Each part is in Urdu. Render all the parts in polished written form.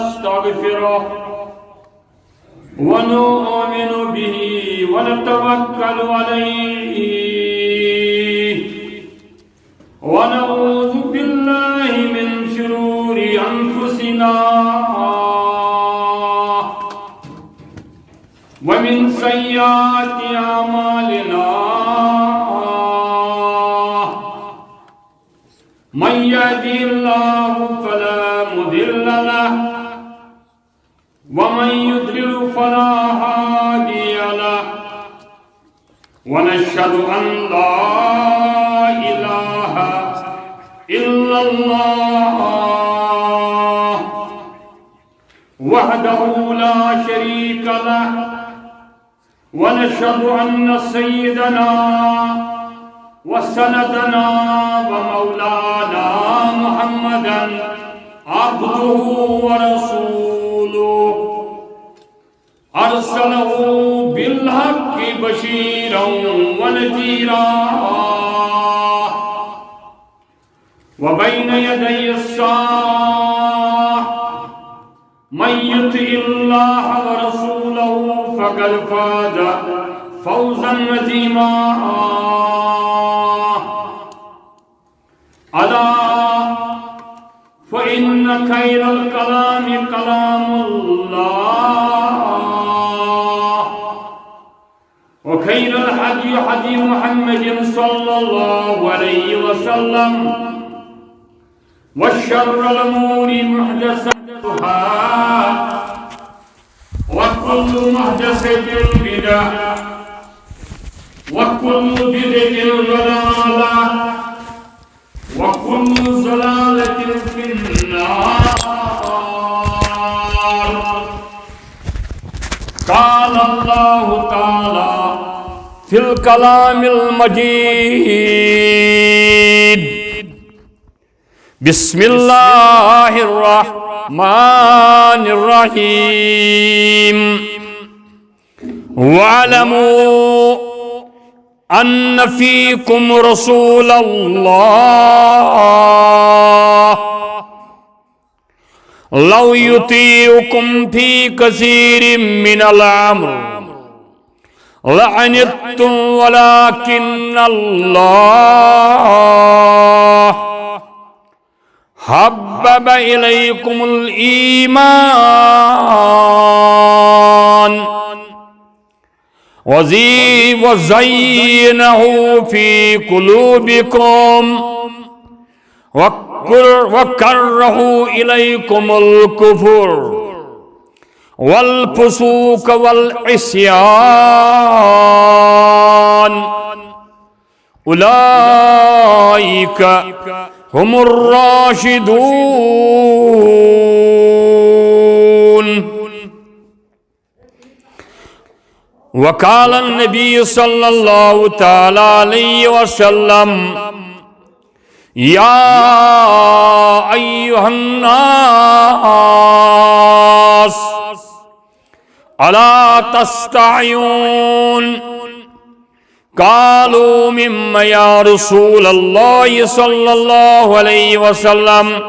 نستغفره ونؤمن به ونتوكل عليه ونعوذ بالله من شرور أنفسنا ومن سيئات أعمالنا من يهده الله فلا مضل له ومن يضلل فلا هادي له ونشهد أن لا إله إلا الله وحده لا شريك له ونشهد أن سيدنا وسندنا ومولانا محمدا عبده ورسوله أرسله بالحق بشيرا ونذيرا وبين يدي الساعة من يطع الله ورسوله فقد فاز فوزا عظيما ألا فإن خير الكلام كلام الله وخير الهدي هدي محمد صلى الله عليه وسلم وشر الأمور محدثاتها وكل محدثة بدعة وكل بدعة ضلالة وكل ضلالة في النار. قال الله تعالى في الكلام المجيد بسم الله الرحمن الرحيم واعلموا أن فيكم رسول الله لو يطيعكم في كثير من الأمر لعنتم ولكن الله حبب إليكم الإيمان وزينه في قلوبكم وكره إليكم الكفر والفسوق والعصيان أولئك هم الراشدون. وقال النبي صلى الله تعالى عليه وسلم يا أيها الناس ألا تستحيون قالوا مما يا رسول الله صلى الله عليه وسلم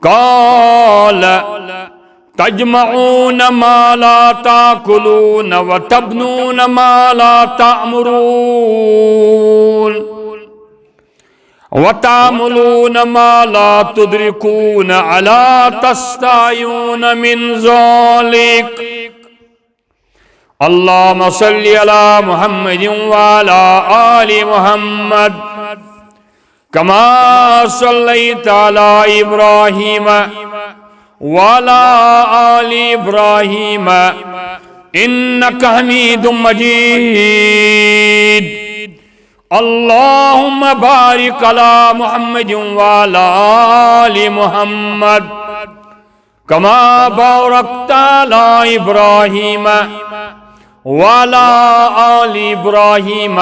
قال تجمعون ما لا تأكلون وتبنون ما لا تأمرون وتعملون ما لا تدركون ألا تستحيون من ذلك. اللهم صل على محمد وعلى آل محمد كما صليت على إبراهيم وعلى آل إبراهيم إنك حميد مجيد. اللهم بارك على محمد وعلى آل محمد كما باركت على إبراهيم وعلى آل إبراهيم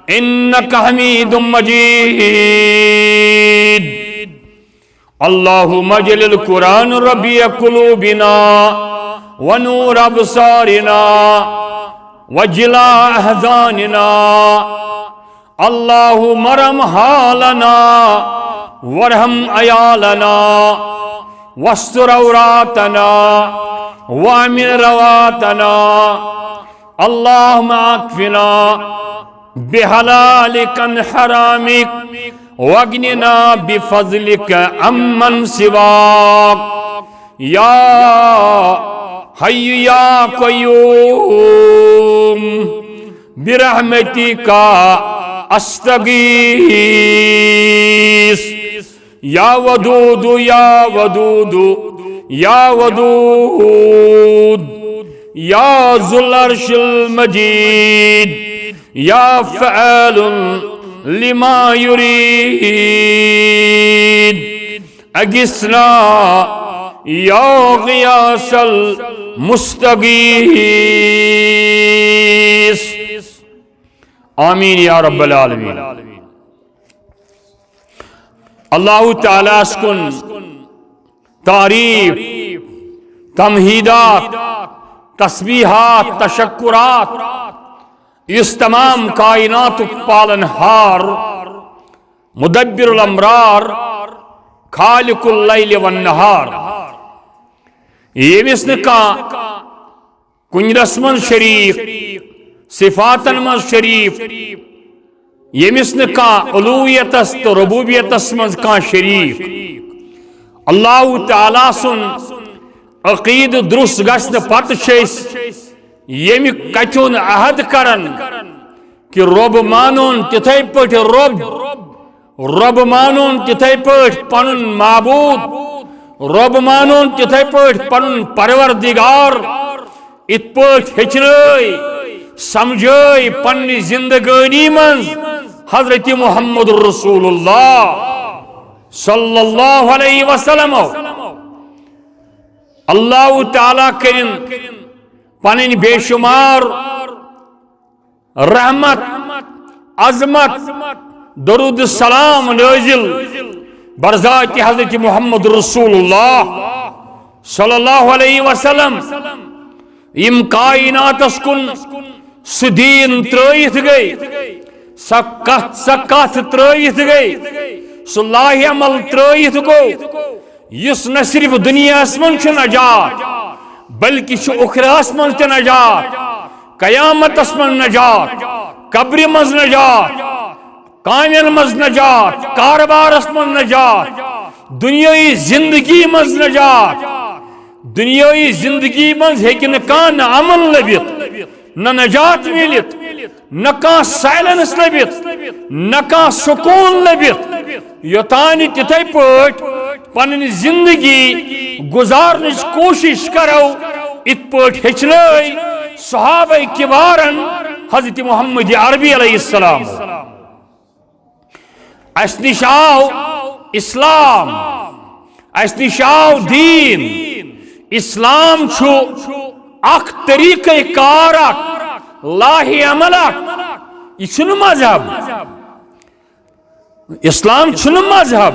إنك حميد مجيد. اللهم اجعل القرآن ربيع قلوبنا ونور أبصارنا وجلاء أحزاننا. اللهم ارحم حالنا وارحم عيالنا واستر عوراتنا وامن رواتنا اللهم اكفنا بحلالك عن حرامك واغننا بفضلك عمن سواك يا حي يا قيوم برحمتك استغيث يا ودود يا ودود يا ودود يا ذو العرش المجيد يا فعال لما يريد اغثنا يا غياث المستغيث آمین یا رب العالمین. اللہ تعالیٰ کن تعریف، تمہیدات، تسبیحات، تشکرات اس تمام کائنات پالن ہار، مدبر الامرار، خالق اللیل والنہار، یمس نکا کن رسمن شریف، صفاتن من شریف، یمس نکا علویتس تو ربوبیتس من کان شریف. اللہ تعالیٰ سن عقید درست گسن پت چھس یمی کچون عہد کرن کہ رب مانون تتھے پٹ رب مانون تتھے پٹ پنن معبود، رب مانون تتھے پٹ پنن پروردگار، ات پٹ ہچنائی سمجھائی پنی زندگانی من حضرت محمد رسول اللہ صلی اللہ علیہ وسلم. اللہ تعالیٰ کرن پنن بے شمار رحمت، عظمت، درود السلام نازل برذات حضرت محمد رسول اللہ صلی اللہ علیہ وسلم. یم کائنات کن سدین ترائیت گئی، سکت ترائیت گئی، صلاح عمل ترائیت گو، یس نہ صرف دنیا من نجات بلکہ اخراس من تہ نجات، قیامت من نجات، قبر مز نجات، کامل مز نجات، کاربارس من نجات، دنیای زندگی مز نجات. دنیای زندگی مز ہیکہ نہ کان امن لبت، نہ نجات ملت، نہ کان سائلنس لبت، نہ کان سکون لبت، یوتان تتھے پٹ پنن زندگی گزارنچ کوشش کرو ات پٹ ہچنائی صحابہ کبارن حضرت محمد عربی علیہ السلام. اس نش آو اسلام، اس نش آو دین. اسلام چھو اخ طریقہ کار، لاہ عمل، یہ چھن مذہب. اسلام چھن مذہب،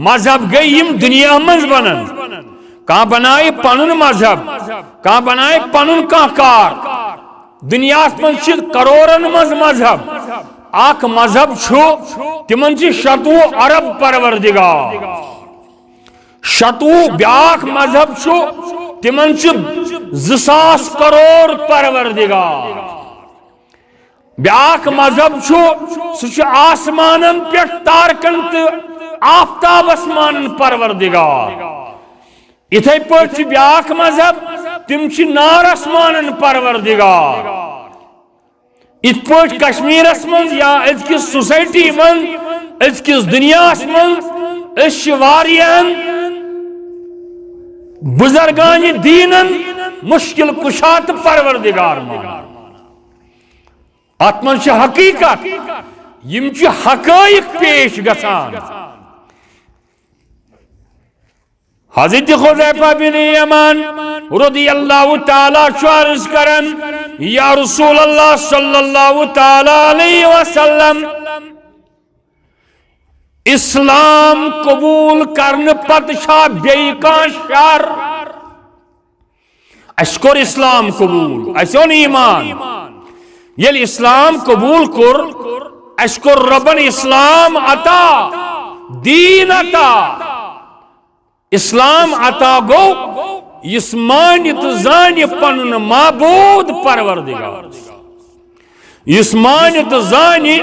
مذہب گئی یم دنیا مز بنن. کان بنائے پنن مذہب، کان بنائے پنن کان کار. دنیا من چھ کروڑن مز مذہب، اخ مذہب چھو تمن چھ 100 ارب پروردگار. 100 بیاکھ مذہب چھو تمن چھ 2000 کروڑ پروردگار. بیاکھ مذہب چھو سہ آسمانن پہ تارکن تو آفتاب آسمانن پروردگار. اتھے پٹ بیاکھ مذہب تم چھ نار آسمانن پروردگار. ات پٹ کشمیرس من یا ازکس سوسائٹی من، ازکس دنیاس من اس واریان بزرگان دینن مشکل کشات پروردگار مان. ات من چھ حقیقت، یم چھ حقائق پیش گژھان. حضرت حذیفہ بن یمان رضی اللہ تعالیٰ عرض کرن یا رسول اللہ صلی اللہ تعالیٰ علیہ وسلم، اسلام قبول کرن پت چھا بیئی کان شر؟ اس کور اسلام قبول، اس اون ایمان. یل اسلام قبول کر اس کور ربن اسلام عطا، دین عطا. اسلام عطا گو اس مانی تو زانی پنن معبود پروردگار اس مانی تو زانی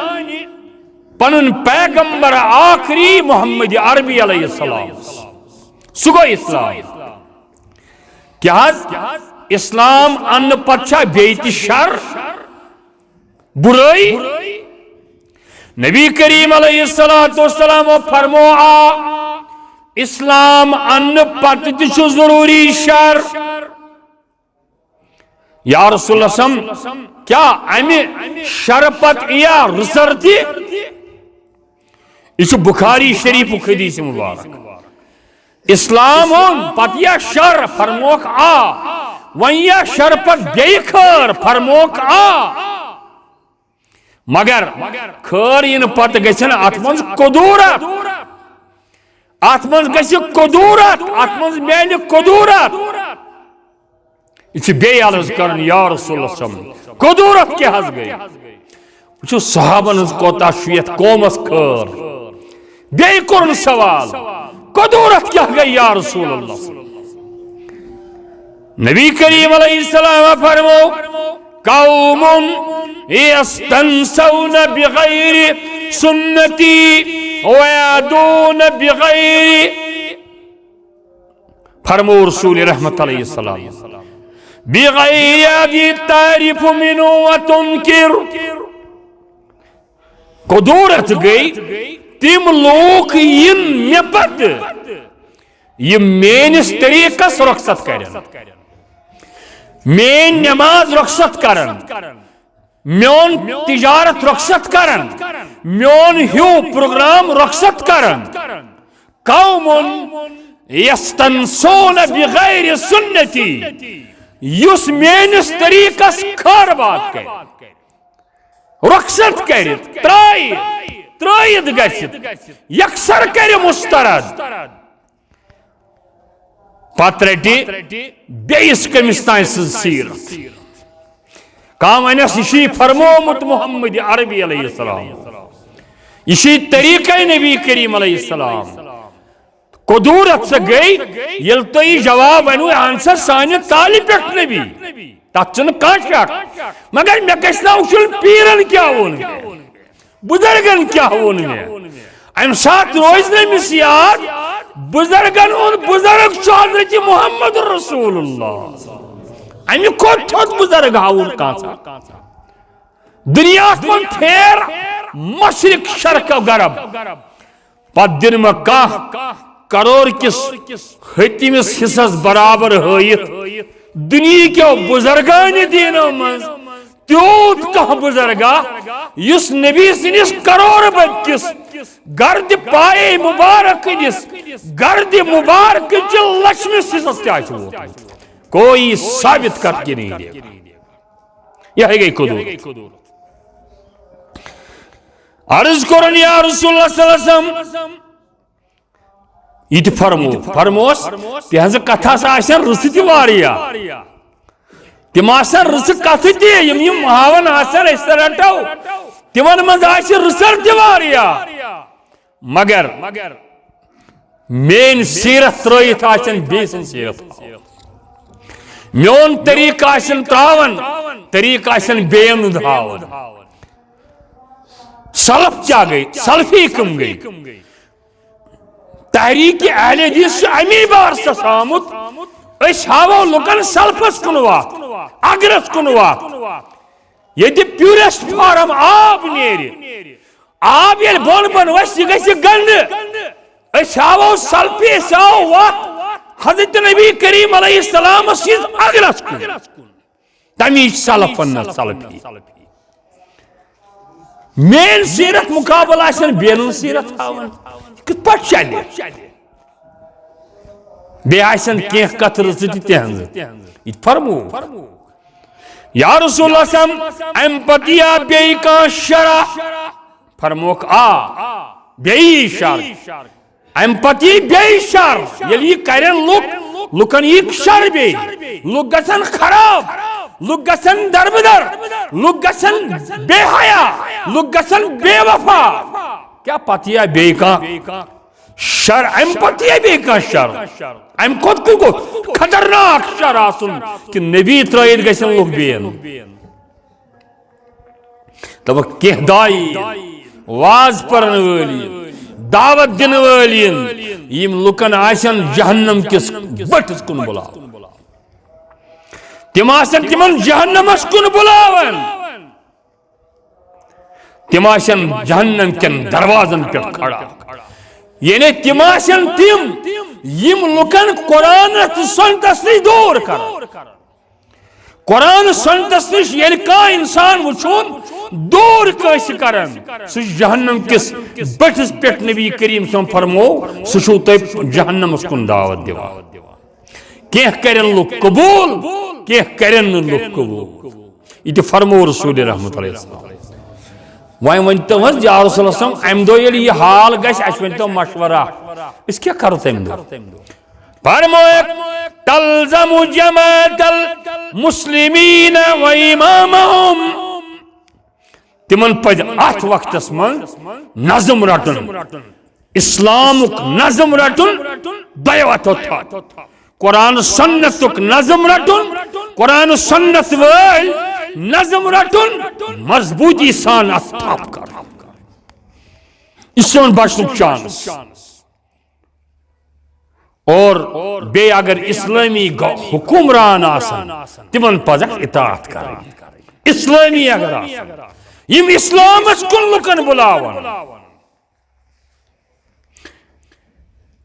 پنن پیغمبر آخری محمد عربی علیہ السلام سگو اسلام کیا اسلام ان پچھا بیت شر برائی نبی کریم علیہ السلام فرموعا اسلام ان پتہ ضروری شر یا رسول اللہ صلی اللہ علیہ وسلم کیا امی شرپت یا رسرتی یہ بخاری شریف حدیث مبارک اسلام ہون پتہ شر فرموک ون یا شرپت بیخر فرموک مگر خیر ان پتہ گھن ات من قدورت ات من گھ قدورت ات من میل قدورت یہ بی عرض کرن یا رسول اللہ صلی اللہ علیہ وسلم قدورت کیا حض گئی وچھو صحابن کوتا شویت قومس خیر بی کرن سوال قدورت کیا گئی یا رسول اللہ نبی کریم علیہ السلام فرمو قوم یستنسون بغیر سنتی ویادون بغیر فرمو رسول رحمت علیہ السلام بغیر ابی تعریف منو وتنکر قدورت گئی تم لوگ ین مپت یہ مینس طریقس رخصت کرن مین نماز رخصت کرن میون تجارت رخصت کرن میون ہیو پروگرام رخصت کرن قوم یستنسون بغیر سنتی یس مینس طریقس خیر بات کر رخصت کرت ترائید گھت یکسر کر مسترد پترٹی بیس کمستان سیرت کام انس یہ فرمومت محمد عربی علیہ السلام یہ طریقہ نبی کریم علیہ السلام قدورت سے گئی یل تو یہ جواب ونو آنسر سانے تالی پیٹ نبی تاچن کان شک مگر میں کسنا اچھل پیرن کیا ہون بزرگن کیا ہون میں ام ساتھ روز نمیس یاد بزرگن ان بزرگ حضرت محمد رسول اللہ امی کو تھوت بزرگ ہاون کانسا دنیا من پھیر مشرق شرق غرب پت دن میں کروڑ کس ہتمس حصص برابر ہائت دنیا کے بزرگان دینوں من تیوت کہ بزرگا یس نبی سنس کروڑ بکس گرد پائے مبارک جس گرد مبارک جل لشمس حصص چاہتے ہو کوئی ثابت کر کے نہیں دے یہ ہے گئی قدورت عرض کرن یا رسول اللہ صلی اللہ علیہ وسلم یہ تی فرموس تیہنز کتھا سا آسان رسیتی واریا تیم آسان رسی کتھتی یم محاون آسان اس طرح ٹاو تیمان مند آسان رسیتی واریا مگر مین سیرت ترائیت آسان بیسن سیرت میون طریق آسان تراون طریق آسان بین دھاون سلف کیا گئی سلفی کم گئی تحریک اہل حدیث امی بار سامت اس ہاو لکن سلفس کنوات اگرس کنوات یہ دی پیورسٹ فارم آب نیری آب یہ بون بون ویسی گیسی گند اس ہاو سلفی ساو وات حضرت نبی کریم علیہ السلام سیز اگرس کن تمیج سلفن سلفی مین سیرت مقابل آسن بینن سیرت ہاون کت پت چلے بے آسن کینہ کتر زدی تہنز یہ فرمو یا رسول اللہ صلی اللہ علیہ وسلم ام پتیا بے کان شرع فرموک بے شر ام پتی بے شر یلی کرن لکن ایک شر بے لوگ گسن خراب لوگ گسن دربدر لوگ گسن بے حیا لوگ گسن بے وفا کیا پتیا بے کان شر ام پتہ یہ بھی کا شر ام خود کو خطرناک شر آسن کہ نبی ترائید گژھن لوگ بین تب کہ دائی واز پرن ولین دعوت دن ولین یم لکن آسن جہنم کس بٹس کن بلا تم آسن تمن جہنمس کن بلاون تم آسن جہنم کن دروازن پہ کھڑا یعنی تم آسن تم یم لکن قرآن سنتس نش دور کر قرآن سنتس نش یل کا انسان وچھون دور کیس کرن سہ جہنم کس بٹس پہ نبی کریم سن فرمو سہ جہنمس کن دعوت دیوان کیا کرن لوگ قبول کیا کرن لوگ قبول یہ فرمو رسول رحمت علیہ السلام وائن ونتو ہز یا رسول اللہ صلی اللہ علیہ وسلم ام دو یہ حال گش اس ونتو مشورہ اس کیا کرو تم دو فرمویا تلزم جماعت المسلمین و امامهم تمن پد ات وقتس من نظم رٹن اسلامک نظم رٹن بیعت تھا قرآن سنتک نظم رٹن قرآن سنت ول نظم رٹن مضبوطی سان اتھاپ کر اس سے بچنک چانس اور بے اگر اسلامی حکمران آسان تمن پزک اطاعت کر اسلامی اگر آسان یم اسلامس کن لکن بلاون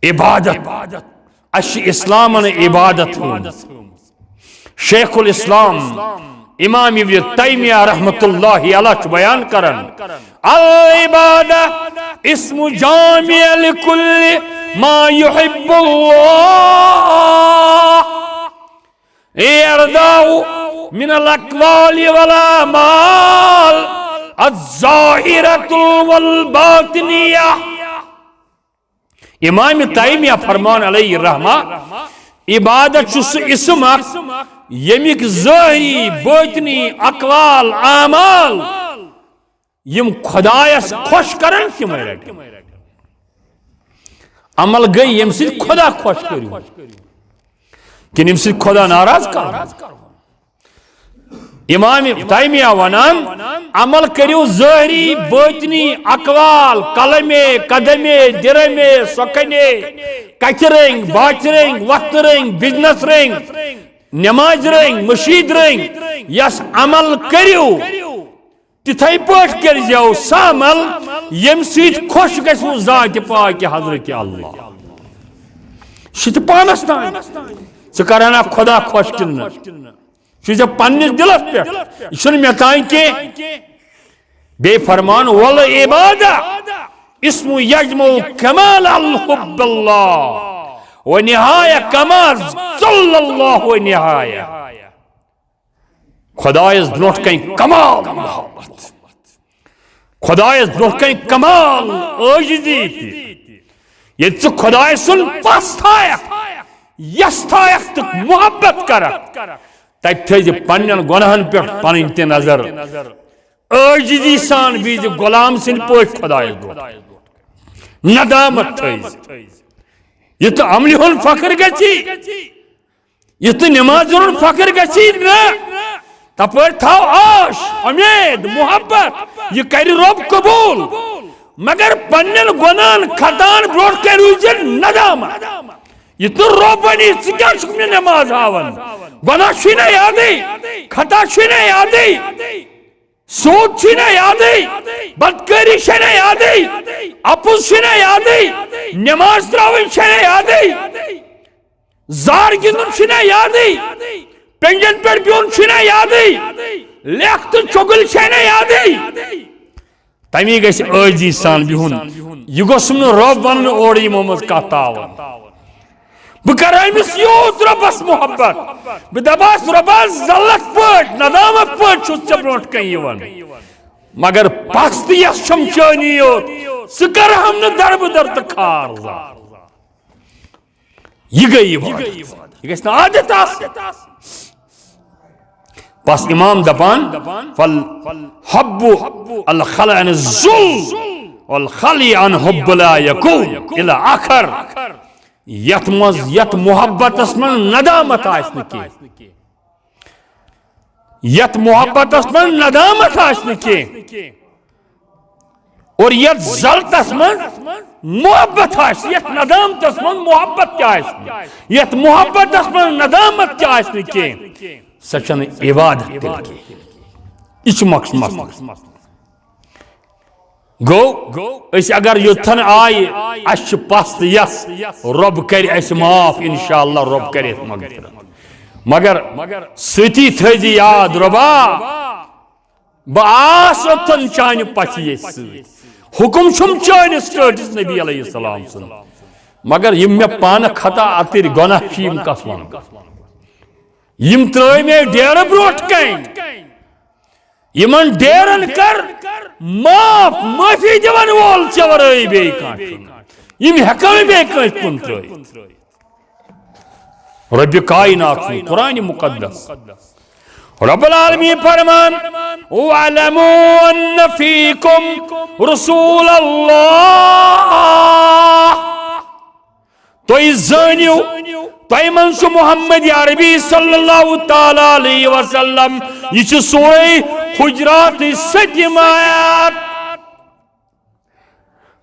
عبادت اش اسلامن عبادت شیخ الاسلام امام ابن تیمیہ رحمت اللہ علیہ بیان کرن العبادہ اسم جامع لکل ما يحب اللہ ارداء من الاقوال والاعمال الظاہرۃ والباطنیہ امام تیمیہ فرمان علیہ الرحمہ عبادت چھ اسم یمیک ظاہری باطنی اقوال اعمال یم خدایس خوش کرن تم رٹ عمل گئی یم سی خدا خوش کرو کہ یم سی خدا ناراض کر امام تیمیہ ونان عمل کریو ظاہری باطنی اقوال کلمے قدمے درمے سکنے کچرنگ باچرنگ وقت رنگ بزنس رنگ نماز رنگ مشید رنگ یس عمل کریو تتھائی پاٹ کر جاؤ سامل یم سیت خوش گژھو ذات پاک حضرت اللہ شت پانس تان ثکرانا خدا خوش کرنا چیز پنس دلس پہ یہ مے تان کی بے فرمان ول عبادہ اسم یجمع کمال الحب اللہ و نہایہ کمال صلی اللہ و نہایہ خدایس برونٹ کن کمال محبت خدایس برونٹ کن کمال عاجزی یہ تو خدای سن پاس تھایک یس تھایک تو محبت کرک تک تھے پنن گناہن پہ پنن تی نظر عاجزی سان بیج غلام سن پوچھ خدای ندامت تھے یہ تو عملی ہن فخر گچی یہ تو نماز ہن فخر گچی نا تپر تھاو آش امید محبت یہ کری رب قبول مگر پنن گناہن خطان بروٹ کے روزن ندامت یہ تو رب ونی سکیا شکم نماز آون گناہ شینا یادی خطا شینا یادی سود شینا یادی بدکاری شینا یادی اپوز شینا یادی نماز تراوین شینا یادی زار گندن شینا یادی پنجن پر بیون شینا یادی لیخت چگل شینا یادی تمی گیس عاجزی سان بیون یہ گو سمن رب ونن اوڑی محمد کا تاون بکرائی مس یوت ربس محبت بدباس ربس زلک پٹ ندامت پٹ چھوٹ چبروٹ کہیں یون مگر پاکستی یا شمشانی یوت سکر ہم نے درب در تکار یہ گئی عبادت یہ گئی عادت آس پس امام دبان فالحب الخلع الظل والخلی عن حب لا یکون الى آخر یت محبت اسمن ندامت آسن کی یت محبت اسمن ندامت آسن کی اور یت ذلت اسمن محبت آسن یت ندامت اسمن محبت کیا آسن یت محبت اسمن ندامت کیا آسن کی سچن عبادت دل کی اچ مقصد گو اس اگر یتھن آئی اس پست یس رب کر اس معاف انشاءاللہ رب کر اس مگر ستی تھیزی یاد ربا باس اتن چان پچی حکم چھم چان سٹیٹس نبی علیہ السلام سن مگر یم میں پان خطا اتر گناہ چیم کس ون یم ترائی میں ڈیر بروٹ کہیں یمن ڈیرن کر معافی دیون وول چورائی بے کان یم ہکن بے کان کن ترائی رب کائنات قرآن مقدس رب العالمین فرمان وَعْلَمُوا أَنَّ فِيكُمْ رُسُولَ اللَّهِ توئی زانیو توئی منسو محمد عربی صلی اللہ تعالیٰ علیہ وسلم یہ سورہ حجرات 7 آیات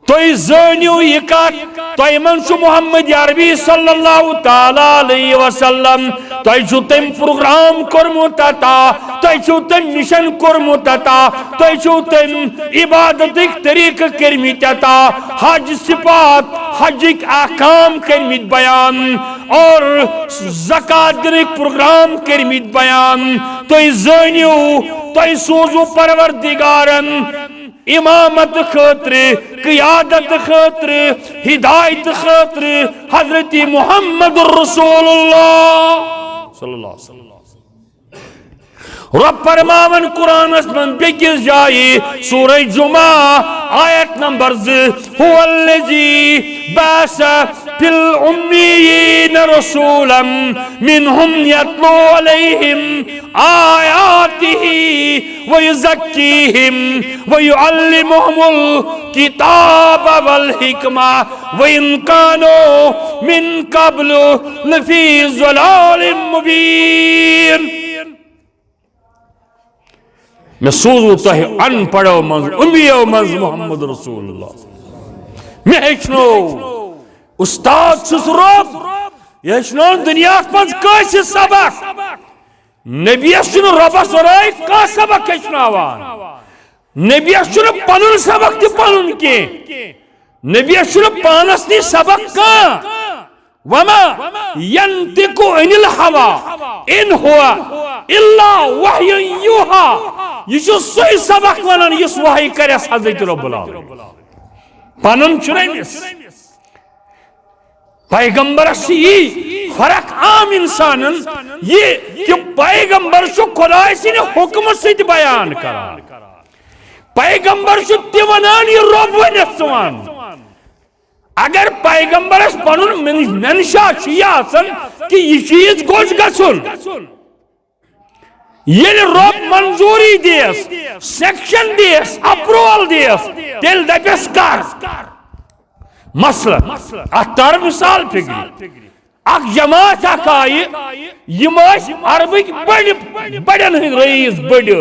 توئی زانیو یہ کات توئی منسو محمد عربی صلی اللہ تعالیٰ علیہ وسلم توئی چھو تم پروگرام کرموتا تا توئی چھو تم مشن کرموتا تا توئی چھو تم عبادت ایک طریق کرمیتا تا حج صفات حج ایک احکام کرمیت بیان اور زکاة ایک پروگرام کرمیت بیان توئی زانیو توئی سوزو پروردگارن امامت خاطر قیادت خاطر ہدایت خاطر حضرت محمد رسول اللہ صلی اللہ علیہ وسلم رب فرماون قرآن اسمن بکس جائی سورہ جمعہ آیت نمبر 2 هو الذی بعث فی الأمیین رسولا منہم یتلو علیہم آیاته ويزكيهم ويعلمهم الكتاب والحكمة وإن كانوا من قبل لفي ضلال مبين میں سوزو تہ ان پڑھو منز امیو منز محمد رسول اللہ میں ہیچنو استاد چھس رب یہ ہیچنو دنیا پنز کیسے سبق نبی اسن ربس ورائی کا سبق ہیچناوان نبی اسن پنن سبق تی پنن کی نبی اسن پانس نی سبق کا وما ينطق عن الهوى ان هو الا وحي يوحى یہ سوئی سبق ونن یس وحی کرس حضرت رب العالمین پنن چرمس پیغمبر سی فرق عام انسانن یہ کہ پیغمبر شو خدای سن حکم سید بیان کران پیغمبر شو تیونان یہ رب ونسوان اگر پیغمبر اس پنن منشا چی آسن کہ یہ چیز گوش گسن یہ رب منظوری دیس سیکشن دیس اپروول دیس تیل دپیس کر مسئلہ اتار مثال فکری اک جماعت اک آئی یم عربک بڑن ہند رئیس بڑی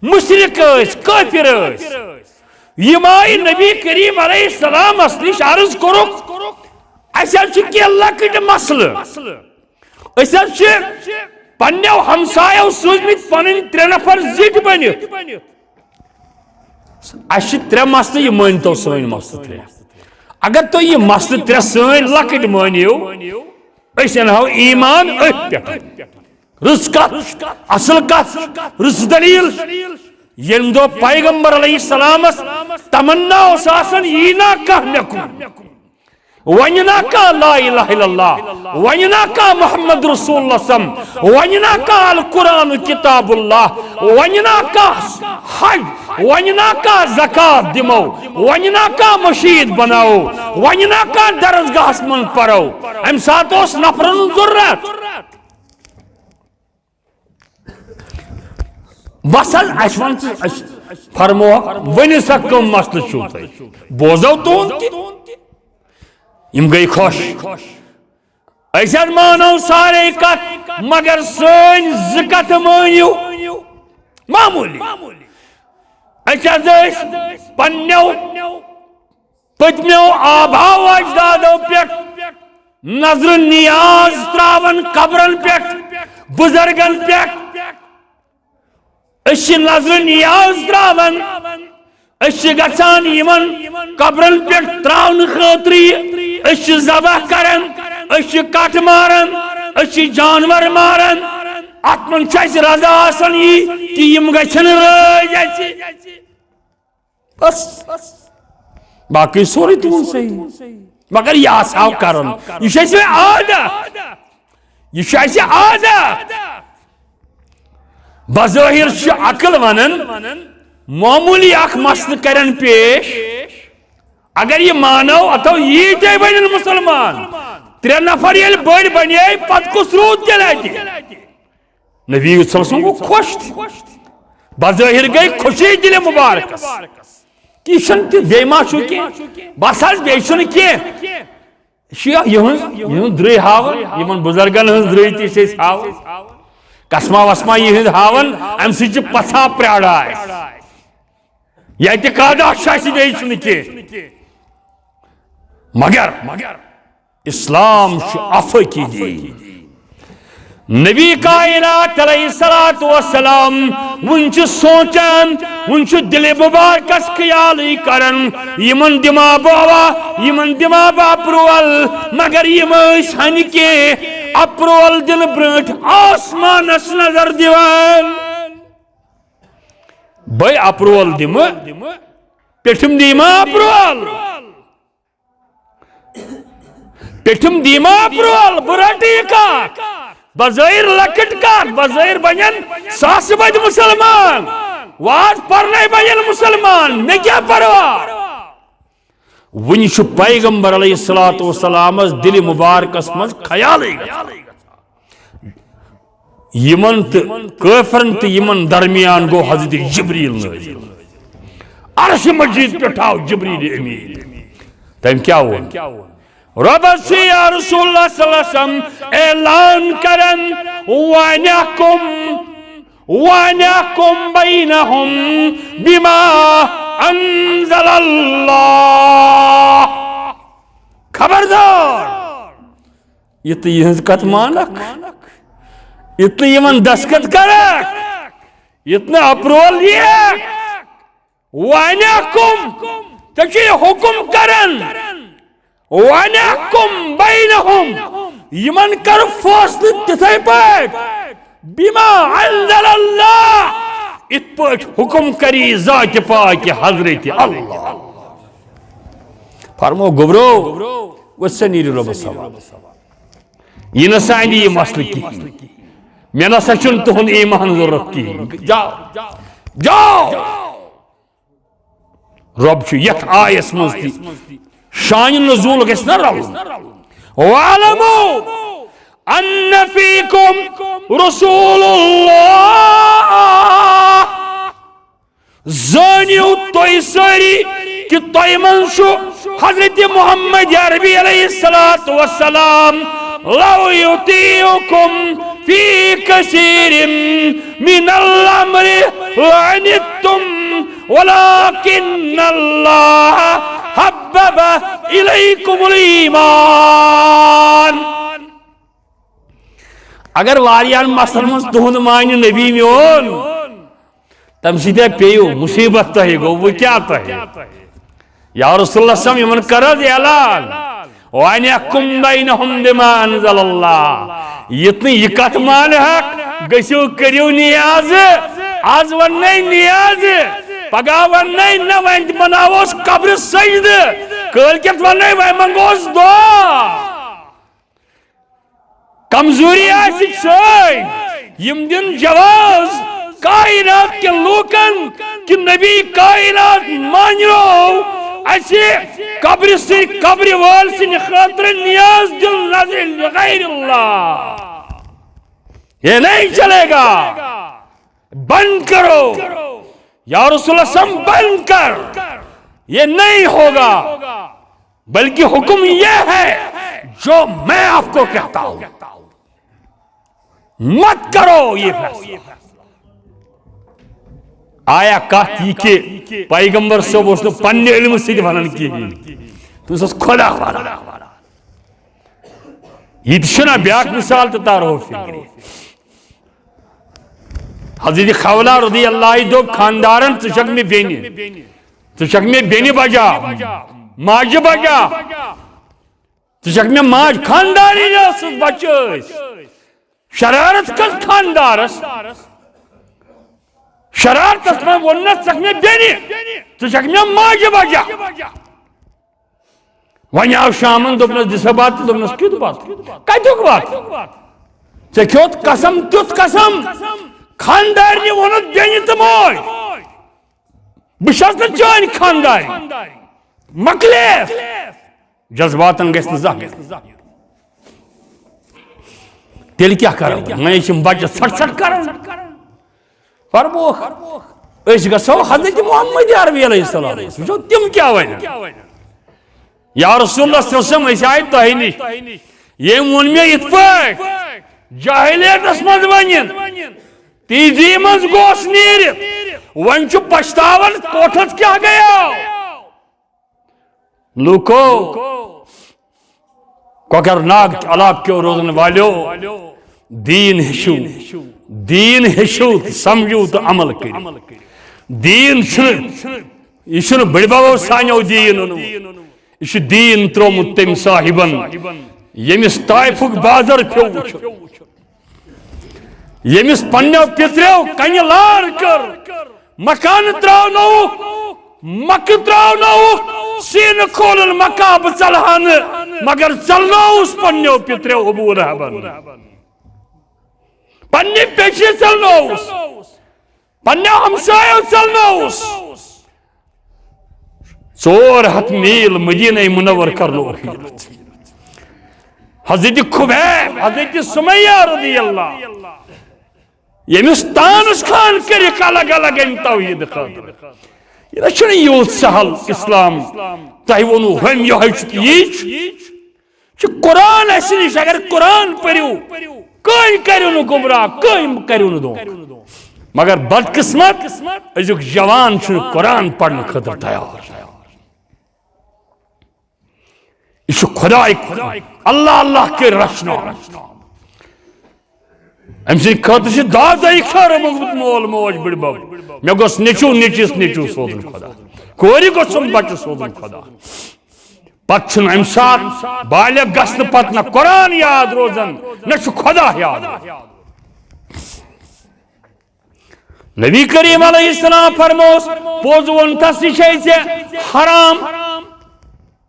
مشرک کافر یم آئی نبی کریم علیہ السلام نش عرض کرک اچھا کی اللہ کٹ مسئلہ اچھا پنیو ہمسایو سوزمت پنن 3 نفر زٹ بنت اچھا 3 مسئلہ یہ مانتو سوین مسئلہ اگر تو یہ مسئلہ 3 سوین لکٹ مانیو ایسے نہ ہو ایمان رس کت اصل کت رس دلیل یم دو پیغمبر علیہ السلام تمنا اساسن اینا کہ مکن ونینا کا لا الہ الا اللہ ونینا کا محمد رسول اللہ صلی اللہ علیہ وسلم ونینا کا القرآن کتاب اللہ ونینا کا حج ونینا کا زکاة دمو ونینا کا مشید بناو ونینا کا درسگاہ من پرو ام ساتھ اس نفرن ضرورت بسل اشوان فرمو ون سا کم مسل چھو تھی بوزو تون یم گئی خوش ایسا مانو سارے کت مگر سن زکت مانیو معمولی ایسا دیس پنیو پتمیو آباو اجدادو پیٹ نظر نیاز تراون قبرن پیٹ بزرگن پیٹ اش نظر نیاز تراون اش گچان یمن قبرن پیٹ تراون خاطری اش ذبح کرن اش کٹ مارن اش جانور مارن اتمن چیز رضا آسن یہ کہ یم گچن رج ایسی بس باقی سوری تون صحیح مگر یہ آساو کرن یہ شیئے عادت یہ شیئے عادت بظاہر شو عقل ونن معمولی اخ مسل کرن پیش اگر یہ مانو اتو یہ تے بین مسلمان ترے نفر یل بڑ بنیے پت کو سرود چلاتی نبی صلی اللہ علیہ وسلم کو خوش تھی بظاہر گئی خوشی دل مبارک کی شنتی دیما شو کی بس آج بیشن کی شیعہ یہن دری ہاون یمن بزرگن ہن دری تی شیس ہاون قسمہ وسمہ یہن ہاون ام سچ پسا پریاڑا ہے یہ اعتقادہ شاسی بیشن کی مگر اسلام شو عفو کی دی نبی کائنات علیہ السلام ونچ سوچن ونچ دل مبارکس خیالی کرن یمن دما با اپرول مگر یم ہن کے اپرول دل برٹ آسمانس نظر دیوان بھائی اپرول دم پیٹھم دیما اپرول پیٹھم دیما اپرول براٹی کا بظاہر لکٹ کار بظاہر بنین ساس بج مسلمان واز پرنے بنین مسلمان میں کیا پروا ونش پیغمبر علیہ السلام دل مبارک اسمز خیال یمن کافرن تو یمن درمیان گو حضرت جبریل نازل عرش مجید پٹھاو جبریل امین تم کیا ہوا رب سے یا رسول اللہ صلی اللہ علیہ وسلم اعلان کرن وَنَحْكُمْ بَيْنَهُمْ بِمَا أَنزَلَ اللَّهِ خبردار یہ تو یہ کت مانک اتنا یمن دسکت کرک اتنا اپرول لیک وَنَحْكُمْ تکشی حکم کرن وَنَحْكُمْ بَيْنَهُمْ یمن کر فاصل تتھائی پیٹ بِمَا عَنزَلَ اللَّهِ ات پیٹ حکم کری ذات پاک حضرت اللہ فرمو گبرو وَسَنِيرِ رب سواب یہ نسائنی یہ مسئلہ کی میں نسا چن تہن ایمان ضرورت کی جاؤ رب چھو یک آیس مزدی شان نزول گسنا رہو وَعَلَمُوا أَنَّ فِيكُمْ رَسُولُ اللَّهِ زانیو توی ساری کہ توی منشو حضرت محمد عربی علیہ السلام لو يُطِيعُكُمْ فِي كَثِيرٍ مِّنَ الْأَمْرِ لَعَنِتُّمْ وَلَكِنَّ اللَّهَ حبب الیکم الایمان اگر واریان مسلمان تہند مانی نبی میون تم سیدھے پیو مصیبت تہی گو وہ کیا تہی یا رسول اللہ صلی اللہ علیہ وسلم یمن کرد اعلان وَأَنْيَحْكُمْ بَيْنَهُمْ بِمَا أَنزَلَ اللَّهِ یتنی یکت مان حق گسیو کریو نیاز آز وننے نیاز پگا وننے نوائنت مناوس قبر سجد کلکت وننے وی منگوس دعا کمزوری آسی چھوئی یم دن جواز کائنات کے لوکن کہ نبی کائنات مانیو ایسی قبر سے قبر وال سے خاطر نیاز دل نظر غیر اللہ یہ نہیں چلے گا بند کرو یا رسول اللہ سنبھل کر، یہ نہیں ہوگا، بلکہ حکم یہ ہے جو میں آپ کو کہتا ہوں، مت کرو یہ فیصلہ۔ آیا کہت یہ کہ پیغمبر صاحب اس نے پنہ علم سے ونان کی تو اس خدا والا یہ چھنا بیاک مثال تو تارو فکری۔ حضرت خولہ رضی اللہ دوب خاندارن ژٕ مے بیٚنہِ، ژٕ چھکھ مے بیٚنہِ بجا ماجہِ بجا، ژٕ چھکھ مے ماج، خانداری ٲسٕس بچہٕ ٲسۍ، شرارت کس خاندارس، شرارتس میں ونس ژٕ چھکھ مے بیٚنہِ، ژٕ چھکھ مے ماجہِ بجا۔ وۄنۍ آو شامن دوٚپنس دِسا بات، دوٚپنس کیُتھ بات، کتیُک بات، ژےٚ کھیوٚت قسم تیُتھ قسم، خاندارنہِ ووٚنُتھ بیٚنہِ تہٕ موج بہٕ چھس نہٕ چٲنۍ خاندارِ، مۄکلیس، جذباتن گژھِ نہٕ زانٛہہ۔ تیٚلہِ کیٛاہ کرو، وۄنۍ چھِم بچہٕ ژھٹ ژھٹ کران، فرموکھ أسۍ گژھو حضرت محمد عربی علیہ السلام، وٕچھو تِم کیٛاہ ونن۔ یا رسول اللہ صلی اللہ علیہ وسلم، أسۍ آیہِ تۄہہِ نِش، ییٚمۍ ووٚن مےٚ یِتھ پٲٹھۍ جاہلیتس منٛز ونِتھ، تیزی منٛز گوس نیٖرِتھ، وۄنۍ چھُ پچھتاون کوٹھس کیٛاہ گٔیو۔ لوٗکو، کۄکر ناگ علاقہٕ کیو روزن والیو، دین ہیٚچھِو، دین ہیٚچھِو تہٕ سمجھِو تہٕ عمل کٔرِو۔ دین چھُنہٕ، یہِ چھُنہٕ بٔڑِ ببو سانیو دیٖن اوٚنمُت، یہ چھُ دیٖن ترٛوومُت تٔمۍ صاحبن ییٚمِس طائفُک بازر پیوٚو وٕچھُن، ییٚمِس پننیو پِترٮ۪و کنہِ لار کٔر، مکانہٕ ترٛاونووُکھ، مکہٕ ترٛاونووُکھ، سیٖنہٕ کھولُن مکہ بہٕ ژلہٕ ہا نہٕ، مگر ژلنووُس پننیو پِترٮ۪و ابوٗ لہبن، پننہِ پیٚچہِ ژلنووُس، پننیو ہمسایو ژلنووُس، 400 میل مدینہ منور کرنووُکھ ہجرت۔ حضرت خبیب، حضرت سمیہ رضی اللہ، ییٚمِس تانس خان کٔرِکھ الگ الگ امہِ توحیٖد خٲطرٕ۔ یہ چھُنہٕ یوٗت سہل اسلام، تۄہہِ ووٚنوُ ہُمۍ یِہوٚے چھُ، یی چھُ قرآن اَسہِ نِش، اگر قرآن پٔرِو کٕہٕنۍ کٔرِو نہٕ گمراہ، کٕہٕنۍ کٔرِو نہٕ دھوکہٕ، مگر بدقسمت أزیُک جوان چھُنہٕ قرآن پرنہٕ خٲطرٕ تیار۔ یہ چھُ خداے اللہ اللہ کٔرۍ رچھنومُت، أمۍ سٕنٛدِ خٲطرٕ چھِ دادے خٲر موٚنگمُت مول موج بٕڑِ بب، مےٚ گوٚژھ نیٚچوٗ نیٚچوِس نیٚچوٗ سوزُن خۄدا، کورِ گوٚژھُم بچہٕ سوزُن خۄدا۔ پتہٕ چھُنہٕ اَمہِ ساتہٕ بالغ گژھنہٕ پتہٕ نہ قرآن یاد روزان، نہ چھُ خۄدا یاد۔ نبی کریم علیہ السلام فرموس، پوٚز ووٚنتھس یہِ چھے ژےٚ حرام،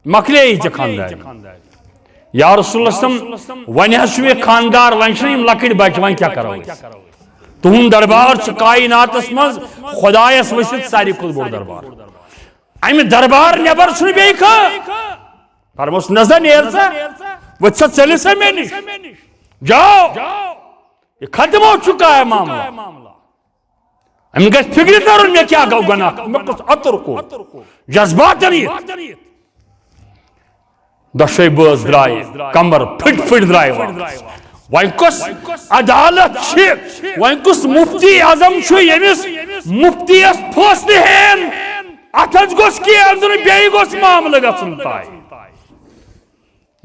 مکلیے ژےٚ خاندارِ۔ یا رسول اللہ صلی اللہ علیہ وسلم، وۄنۍ حظ چھُ یہِ خاندار، وۄنۍ چھِنہٕ یِم لۄکٕٹۍ بچہٕ، وۄنۍ کیٛاہ کرو أسۍ؟ تُہُنٛد دربار چھُ کائناتس منٛز خۄدایس ؤسِتھ ساروی کھۄتہٕ بوٚڑ دربار، امہِ دربار نٮ۪بر چھُنہٕ بیٚیہِ کانٛہہ۔ فرموس نہ سا نیر سا، ؤتھۍ سا ژٔلِو سا مےٚ نِش، جاو، یہِ ختم ہو چُکا ہے معاملہ۔ أمِس گژھِ فِکرِ ترُن مےٚ کیٛاہ گوٚو گۄناہ، مےٚ کُس اَتُر کوٚر، جذباتن یِتھ۔ دۄشوے بٲژ درٛایہِ، کمبر پھٕٹۍ درٛایہِ واپس۔ وۄنۍ کۄس عدالت چھِ، وۄنۍ کُس مفتی اعظم چھُ ییٚمِس مفتیس فٲصلہٕ ہٮ۪ن، اتھ حظ گوٚژھ کینٛہہ انٛدرٕ بیٚیہِ گوٚژھ معاملہٕ گژھُن طے۔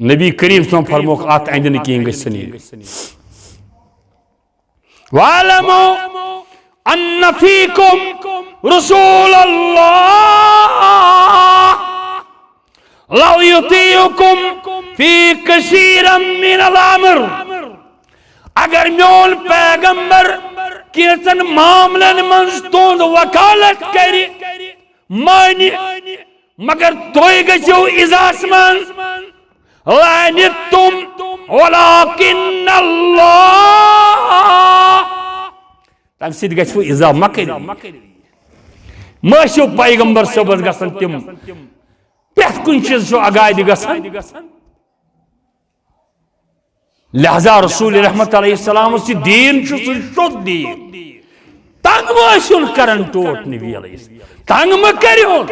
نبی کریم صلی اللہ علیہ وسلم فرموکھ اتھ اندِ نہٕ کینٛہہ، گژھِ نیٖرِتھ۔ وَاعْلَمُوا أَنَّ فِيكُمْ رسول اللہ لو يطيعكم في كثير من الأمر، اگر میون پیغمبر کینٛژن معاملن منٛز تُہنٛد وکالت کرِ، مانہِ، مگر تُہۍ گٔژھِو اِزاہس منٛز لعنتم ولكن اللہ، تمہِ سۭتۍ گژھِوٕ اِزاہ مہ کٔرِو، مہ ٲسِو پیغمبر صٲبس گژھان تِم پرٛٮ۪تھ کُنہِ چیٖز چھُ اگادِ گژھان۔ لہذا رسول رحمت علیہ السلام دیٖن چھُ سُہ شوٚد دیٖن، تنگ ماشن کرن ٹوٹ نبی علیہ السلام تنگ مکریون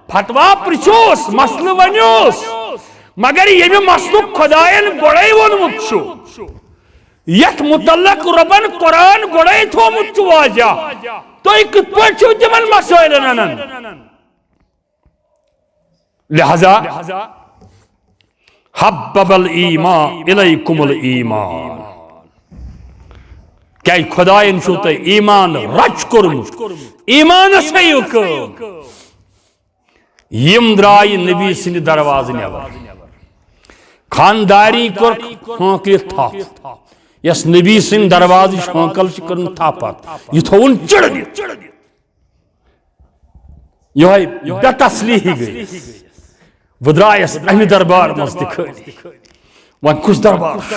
فتوا پرچوس مسل ونیوس مگر یہ مسل خدائن گوڑائی ونمت چھو یت متعلق ربن قرآن گوڑائی تھومت چھو واجہ تو ایک پرچو تمن مسائل ننن لہذا حبب الایمان الیکم الایمان کہ خدائن چھو تے ایمان رچ کرمت ایمان سیوک یم درائی نبی سن درواز نیور خانداری کر ہانکلی تھا یس نبی سن درواز ہانکل کرن تھا پات یہ تھون چڑ دیت یہ بے تسلیحی گئی ودرائیس اہمی دربار مزدی کھلی وان کس دربار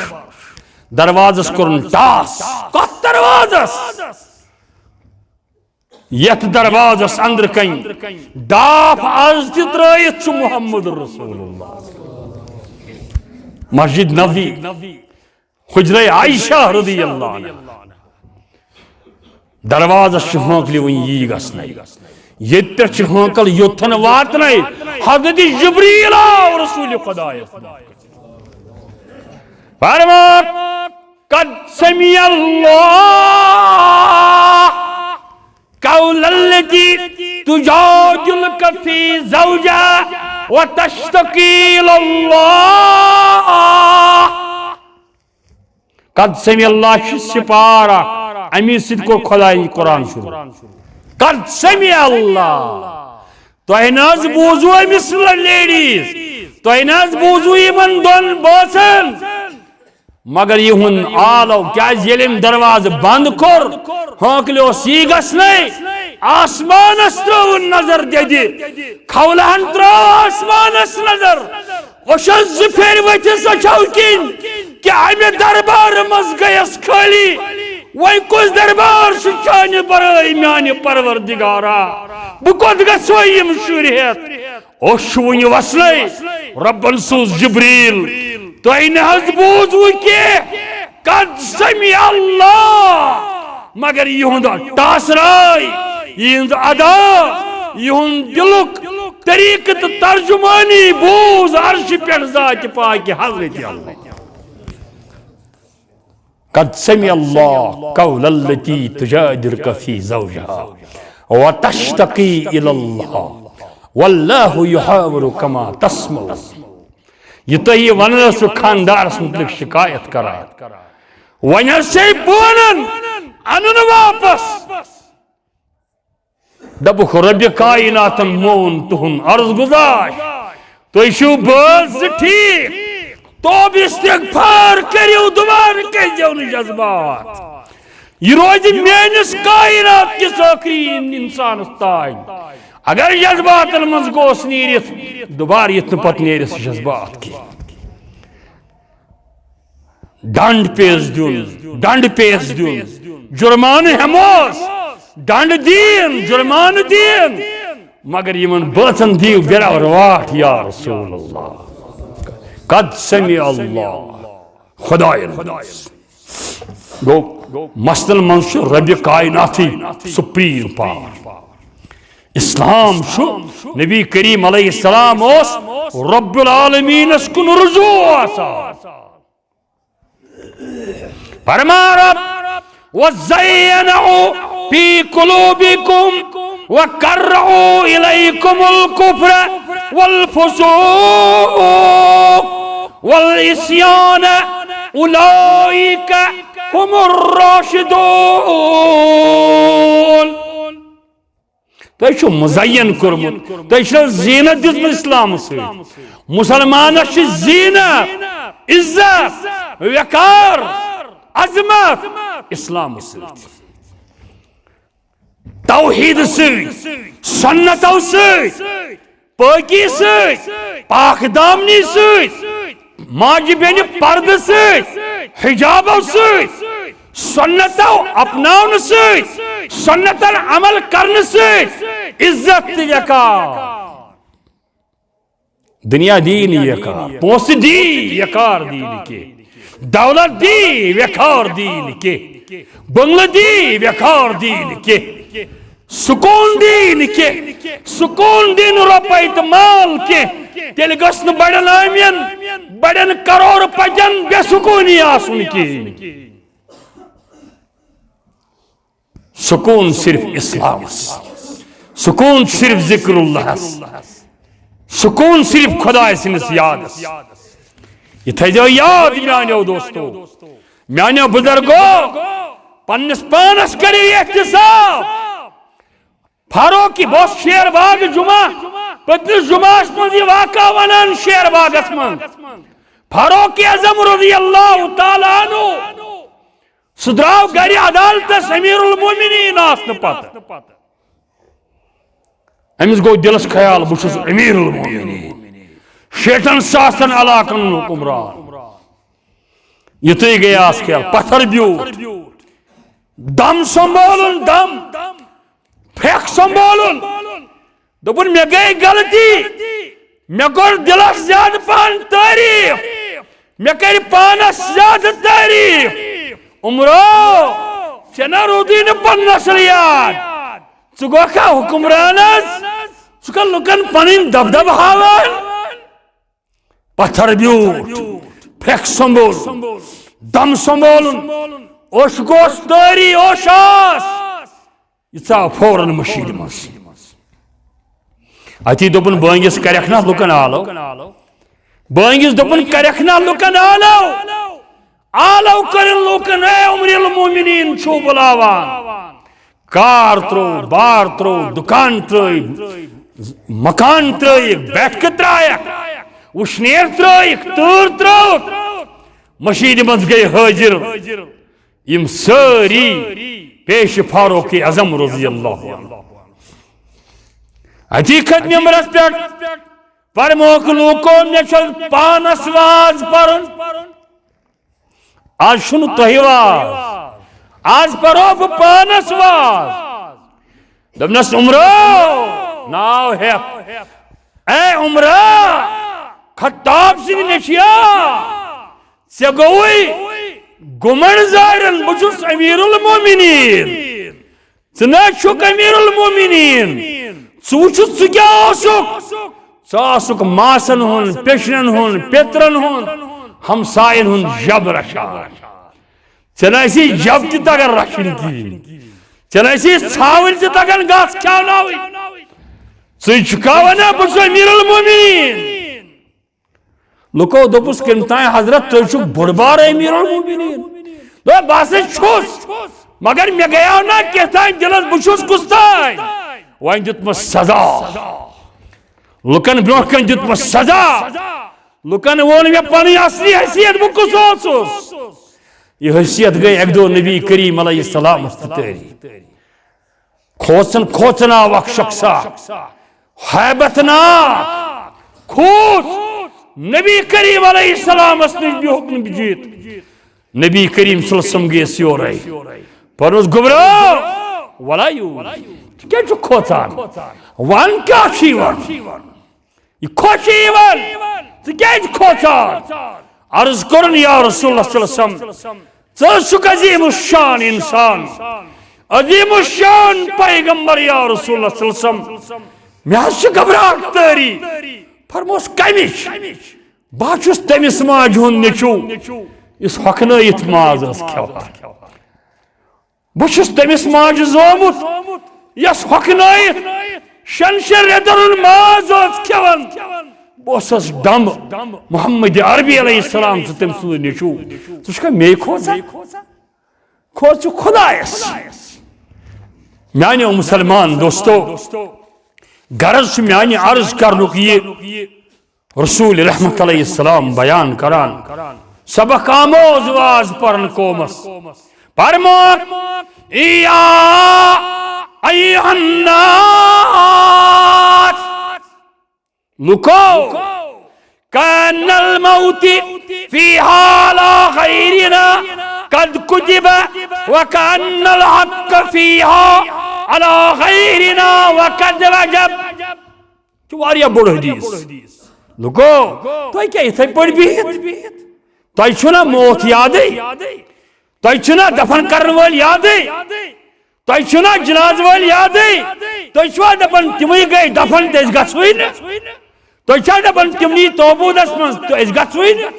دروازس کرن ٹاس کت دروازس یت دروازس اندر کن ڈاف آز ترائیت چھ محمد رسول اللہ مسجد نبی حجرہ عائشہ رضی اللہ عنہ دروازس چھ ہانکلی ون یہ گسنائی یہ پر چھ ہانکل یوتھن واتنائی حضرت جبریل و رسول خدا فرمات قد سمی اللہ قول التي تجادلك في زوجها وتشتكي الى الله قد سمی اللہ سپارہ امی سید کو خدای قرآن شروع قد سمی اللہ تو ایناز بوزو مثل لیڈیز تو ایناز بوزو ایمن دون باسن مگر یہ ہن آلو کیا یلیم دروازہ بند کر ہانکلیو سیگس نہیں آسمان استرو نظر دے دی کھولہن ترو آسمان است نظر وشز زفیر ویتی سچاوکین کہ ہمیں دربار مز گیس کھالی وی کس دربار شچانی برائی میانی پروردگارا بکت گسوئیم شریحت اوشوینی وصلی رب السوز جبریل تو این حضبوز وکی قد سمی اللہ مگر یہاں دا تاثرائی یہاں دا ادا یہاں دلک طریقت ترجمانی بوز عرش پر ذات پاک حضرت اللہ قد سمی اللہ قول التي تجادلك في زوجها وتشتقي الى الله والله يحاور كما تسمع یہ تو یہ ونن سو خاندار متعلق شکایت کرائے ونر سے بونن انن واپس دبک رب کائنات مون تہن عرض گزاش تو شو بز ٹھیک تو بھی استغفار کریو دوبارہ کہجو ن جذبات یہ روز میانس کائنات کس آخری انسان تاج اگر جذبات المنز گوس نیرت دوبارہ یتن پت نیرس جذبات کی ڈنڈ پیس دیون جرمان ہموس ڈنڈ دین جرمان دین مگر یمن بچن دیو بیرا رواٹ یا رسول اللہ قد سمی اللہ خدایل گو مسلم منشو رب کائناتی سپریم پاور اسلام شو نبی کریم علیہ السلام اس رب العالمین اس کن رجوع آسا فرما رب وَزَيَّنَعُوا فِي قُلُوبِكُمْ وَكَرَّعُوا إِلَيْكُمُ الْكُفْرَ وَالْفُسُوقَ وَالْعِصْيَانَ أُولَئِكَ هُمُ الرَّاشِدُونَ تو یہ مزین کرمت تو یہ زینت دس اسلام سے مسلمان چھ زینت عزت وقار عظمت اسلام سے توحید سے سنتو سے پاکی سے پاک دامنی سے ماجی بین پرد سے حجابو سے سنتو اپناؤن سے سنت عمل کرنے سے عزت وقار دنیا دین وقار پوس دی وقار دین کے دولت دی وقار دین کے بنگلہ دی ویکار دین کے سکون دین کے سکون دین روپے تو مال کے تیل گسن بڑن آمین بڑن کروڑ پجن بے سکونی آسن کی سکون صرف اسلام سکون صرف ذکر اللہ سکون صرف خدا سنس یاد یہ تھو یاد میانو دوستو میانو بزرگو پنس پانس کرو احتساب فاروقی بہت شیر باغ جمعہ پتنس جمعہ من یہ واقع ونان شیر باغس من فاروق اعظم رضی اللہ تعالیٰ عنہ سدراو گری عدالت امیر المومنین آسن پتہ امس گو دلس خیال بچس امیر المومنین شیطن ساسن علاقن حکمران یتھے گیا اس خیال پتھر بیوٹ دم سنبھولن دم پھیک سنبھولن دپن میں گئی غلطی میں کر دلس زیادہ پان تعریف میں کر پانس زیادہ تعریف عمرو چنا رودی نے پن نسل یاد ژٕ گوکھا حکمرانس ژٕ کر لُکن پنن دبدب ہاوان پتھر بیوٹ پھیک سنبھولن دم سنبھولن اوش گوش تاری اوش آس یہ ژاو فوراً مشید مس اتی دپن بٲنگِس کریکھ نا لُکن آلو بٲنگِس دپن کریکھ نا لُکن آلو کرن لُکن اے امیر المومنین چھو بلاوان کار ترو بار ترو دکان ترٲیِکھ مکان ترٲیِکھ بیٹھکہٕ ترٛایکھ وشنیر ترٲیِکھ تۭر ترٲوکھ مشید مز گئی حاضر یم ساری پیش فاروق اعظم رضی اللہ عنہ اتی کھت ممبرس پیٹھ فرموک لوکو مے چھ پانس واز پرن آج شنو تۄہہِ واز آج پرو بہ پانس واز دپنس عمرو ناو ہیپ اے عمرہ خطاب سن نشیا ژے گوئی گمن زارن بچس امیر المومنین ژٕ نہ چھُکھ امیر المومنین ژٕ وٕچھُتھ ژٕ کیٛاہ اوسُکھ ژٕ آسُکھ ماسن ہُنٛد پیچنن ہُنٛد پیترن ہُنٛد ہمساین ہُنٛد جب رچھان ژےٚ نہ ٲسی جب تہِ تگان رچھٕنۍ کِہیٖنۍ ژےٚ نہ ٲسی ژھاوٕلۍ تہِ تگان گاسہٕ کھیٛاوناوٕنۍ ژٕ چھُکھا ونان بہٕ چھُس امیر المومنین لُکو دوٚپُس کٔمۍ تانۍ حضرت تُہۍ چھُکھ بوٚڑ بار امیر المومنین دوٚپ بہٕ ہسا چھُس مگر مےٚ گٔیاو نا کینٛہہ تانۍ دِلس بہٕ چھُس کُس تانۍ وۄنۍ دیُتمس سزا لُکن برونٛہہ کنہِ دیُتمس سزا لُکن ووٚن مےٚ پنٕنۍ اصلی حیثیت بہٕ کُس اوسُس یہ حیثیت گئی اکہِ دۄہ نبی کریم علیہ السلامس تہِ تٲری کھوژن آو اکھ شخصا حیبت ناک کھوژ نبی کریم علیہ السلام اس نے بھی حکم بجیت نبی کریم صلی اللہ علیہ وسلم گیس یورے پر اس گبرو ولایو کیا جو کھوچان وان کیا شیوان یہ کھوچیوان تو کیا جو کھوچان عرض کرن یا رسول اللہ صلی اللہ علیہ وسلم چلسک عظیم الشان انسان عظیم الشان پیغمبر یا رسول اللہ صلی اللہ علیہ وسلم میں حس گبراہٹ تاری فرموس کمچ بہت تمس ماجہ ہند نیچو اس ہۄکھنٲیِتھ ماز ٲس کھٮ۪وان بہٕ چھُس تٔمِس ماجہِ زامُت یۄس ہۄکھنٲیِتھ شٮ۪ن رٮ۪تن ہُنٛد ماز ٲس کھٮ۪وان بہٕ اوسُس ڈمب محمد عربی علیہ السلام چھُ تٔمۍ سُنٛد نیچو ژٕ چھُکھا مے کھوژان کھوژ ژٕ خۄدایس میانیو مسلمان دوستو غرض چھُ میانہِ عرض کرنُک یہِ رسول رحمت علیہ السلام بیان کران سبق آموز واز پرن قومس فرموک یا ایہا الناس لکو کان الموت فی حالا غیرنا قد کتب وکان الحق فیہا علی غیرنا وقد وجب چواریا بڑھ حدیث لکو تو کیا اتھائی پڑھ بیت تو چھنا موت یادی تۄہہِ چھُنا دفن کرن وٲلۍ یادٕے تۄہہِ چھُنا جناز وٲلۍ یادٕے تُہۍ چھُوا دپان تِمٕے گٔے دفن تہٕ أسۍ گژھوٕے نہٕ تُہۍ چھا دپان تِمنٕے توبوٗدس منٛز تہٕ أسۍ گژھوٕے نہٕ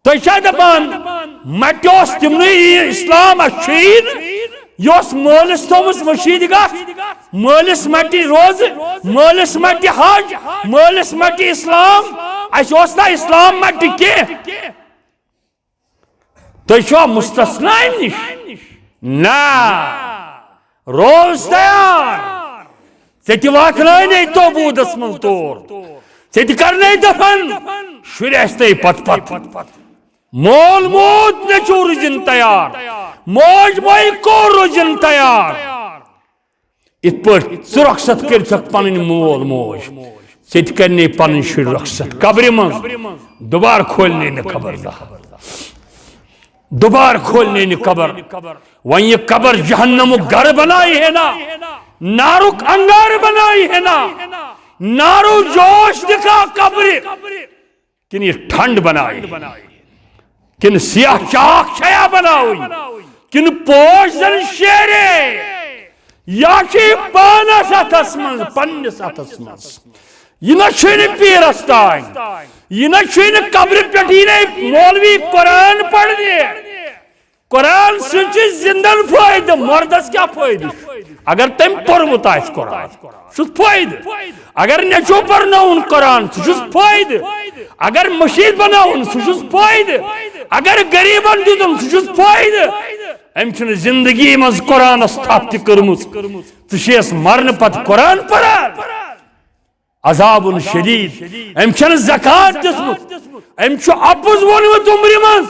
تُہۍ چھا دپان مٹہِ اوس تِمنٕے اسلام اَسہِ چھُیی نہٕ یہِ اوس مٲلِس تھومُت مٔشیٖد گژھ مٲلِس مٹہِ روزٕ مٲلِس مٹہِ حج مٲلِس مٹہِ اسلام اَسہِ اوس نا اسلام مٹہِ کینٛہہ تُہۍ چھُوا مستثنا امہِ نِش نہ روز تیار ژےٚ تہِ واتنٲینے توبوٗدس منٛز تور ژےٚ تہِ کرنے دفن شُرۍ آسنے پتہٕ مول موج نیٚچوٗ روٗزِن تیار موج موج کور روٗزِن تیار یِتھ پٲٹھۍ ژٕ رۄخصت کٔرِتھ پنٕنۍ مول موج ژےٚ تہِ کرنے پنٕنۍ شُرۍ رۄخصت قبرِ منٛز دُبارٕ کھولنے نہٕ خبردار دوبارٕ کھولنے نہٕ قبر وۄنۍ یہِ قبر جہنمُک گرٕ بنایہِ ہے نا نارُک انگارٕ بنایہِ ہے نا نارو جوش دکھا قبرِ کِنہٕ یہِ ٹھنڈ بنایہِ کِنہٕ سیاہ چاک چھیا بناوٕنۍ کِنہٕ پوش زن شیرے یا چھُ یہِ پانس اتھس منٛز پننِس اتھس منٛز یہِ نہ چھُنہٕ پیٖرس تانۍ یہِ نہ چھُنہٕ قبرِ پٮ۪ٹھ یی نہٕ مولوی قرآن پرنہِ قرآن سۭتۍ چھُ زندن فٲیدٕ مردس کیٛاہ فٲیدٕ اگر تٔمۍ پوٚرمُت آسہِ قرآن سُہ چھُ فٲیدٕ اگر نیٚچوٗ پرنووُن قرآن سُہ چھُس فٲیدٕ اگر مٔشیٖد بناوُن سُہ چھُس فٲیدٕ اگر غریٖبن دیُتُن سُہ چھُس فٲیدٕ أمۍ چھُنہٕ زندگی منٛز قرآنس تھپھ تہِ کٔرمٕژ ژٕ چھیٚس مرنہٕ پتہٕ قرآن پران عذابٌ شدیٖد أمۍ چھنہٕ زکات دِژمٕژ أمۍ چھُ اپُز ووٚنمُت عُمرِ منٛز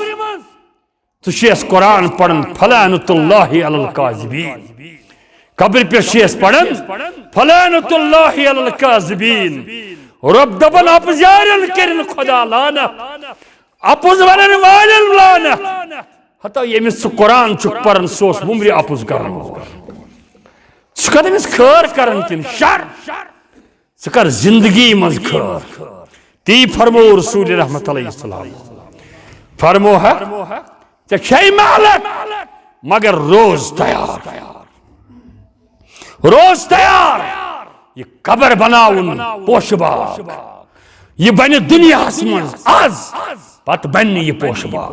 ژٕ چھیٚس قرآن پران فلعنۃ اللہ علی الکاذبین قبرِ پٮ۪ٹھ چھِ أسۍ پران فلعنۃ اللہ علی الکاذبین رۄب دپان اپزارٮ۪ن کٔرِنۍ خۄدا لعنت اپُز ونن والٮ۪ن لعنت ہتا ییٚمِس ژٕ قرآن چھُکھ پران سُہ اوس وُمرِ اپُز کران وول ژٕ چھُکھا تٔمِس خٲر کران کِنہٕ شر ژٕ کر زندگی منٛز خٲر تی فرمو رسول رحمت علیہ السلام فرمو ہے ژےٚ چھے محنت مگر روز تیار روز تیار یہ قبر بناون پوشہٕ باغ یہ بنہِ دُنیاہس منٛز آز پتہٕ بنہِ نہٕ یہِ پوشہٕ باغ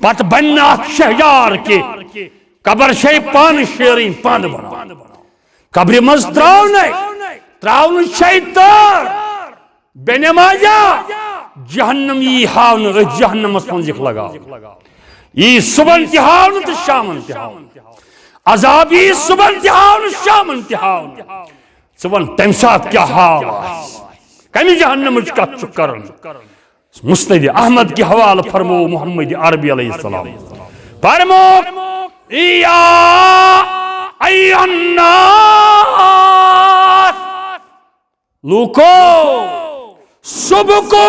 پتہٕ بنہِ نہٕ اتھ شہجار کینٛہہ قبر چھے پانہٕ شیرٕنۍ پانہٕ بناوٕنۍ قبرِ منٛز تراونٕچ چھے تار بے نمازا جہنم یی ہاونہٕ أتھۍ جہنمس منٛز یِکھ لگاو یی صبحن تہِ ہاونہٕ تہٕ شامن تہِ ہاونہٕ عذاب یی صبحن تہِ ہاونہٕ شامن تہِ ہاونہٕ ژٕ وَن تمہِ ساتہٕ کیٛاہ حال آسہِ کمہِ جہنمٕچ کتھ چھُکھ کران مسند احمد کے حوالہ فرمو محمد عربی علیہ السلام فرمو یا ایھا الناس لوکو صبح کو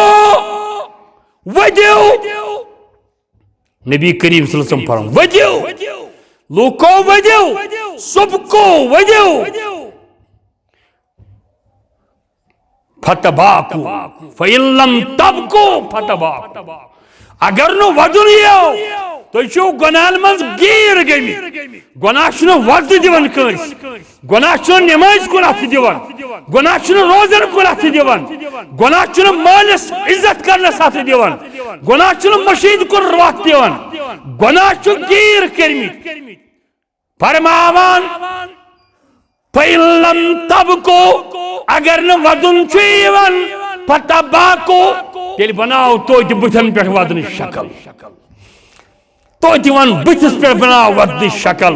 ودیو نبی کریم صلی اللہ علیہ وسلم فرمو ودیو لوکو ودیو صبح کو ودیو فتباکو فَإِن لَمْ تَبْكُوا فتباکو اگر نو ودن یو تو چھو گناہن منز گیر گٔمٕتۍ گناہ چھُنہٕ وۄدٕ دِوان کٲنٛسہِ گناہ چھُنہٕ نٮ۪مازِ کُن اَتھٕ دِوان گناہ چھُنہٕ روزن کُن اَتھٕ دِوان گناہ چھُنہٕ مٲلِس عزت کرنس اَتھٕ دِوان گناہ چھُنہٕ مٔشیٖد کُن وَتھ دِوان گناہ چھُ گیٖر کٔرمٕتۍ فرماوان فَإِن لَمْ تَبْكُوا اگر نہٕ ودُن چھُ یِوان فتباکو تیٚلہِ بناو توتہِ بٕتھن پٮ۪ٹھ ودنٕچ شکل توتہِ ون بٕتھِس پٮ۪ٹھ بناو ودنٕچ شکل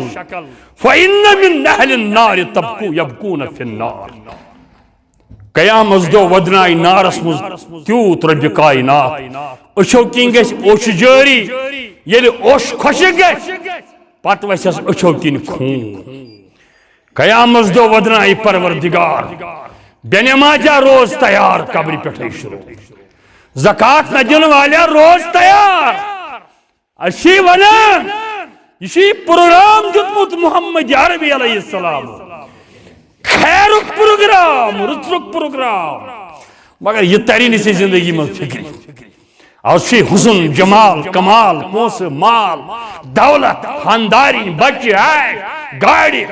فَإِنَّ مِنْ أَهْلِ النَّارِ تَبْكُوا يَبْكُونَ فِي النَّارِ قیامس دۄہ ودنایہِ نارس منٛز تیوٗت رۄبہِ کاینات أچھو کِنۍ گژھِ اوٚش جٲری ییٚلہِ اوٚش خۄشِک گژھِ پتہٕ وسٮ۪س أچھو کِنۍ خوٗن قیامس دۄہ ودنایہِ پروردگار بے نمازا روز تیار قبرِ پٮ۪ٹھے شروع زکات نہ دِنہٕ والیا روز تیار أسۍ چھِ ونان یہِ چھُ یہِ پروگرام دیُتمُت محمد عربی علیہ السلام خیرُک پروگرام رٕژرُک پروگرام مگر یہِ ترِ نہٕ ژےٚ زندگی منٛز فکرِ آشی حسن جمال کمال پونس مال دولت خانداری بچے آئے گاڑی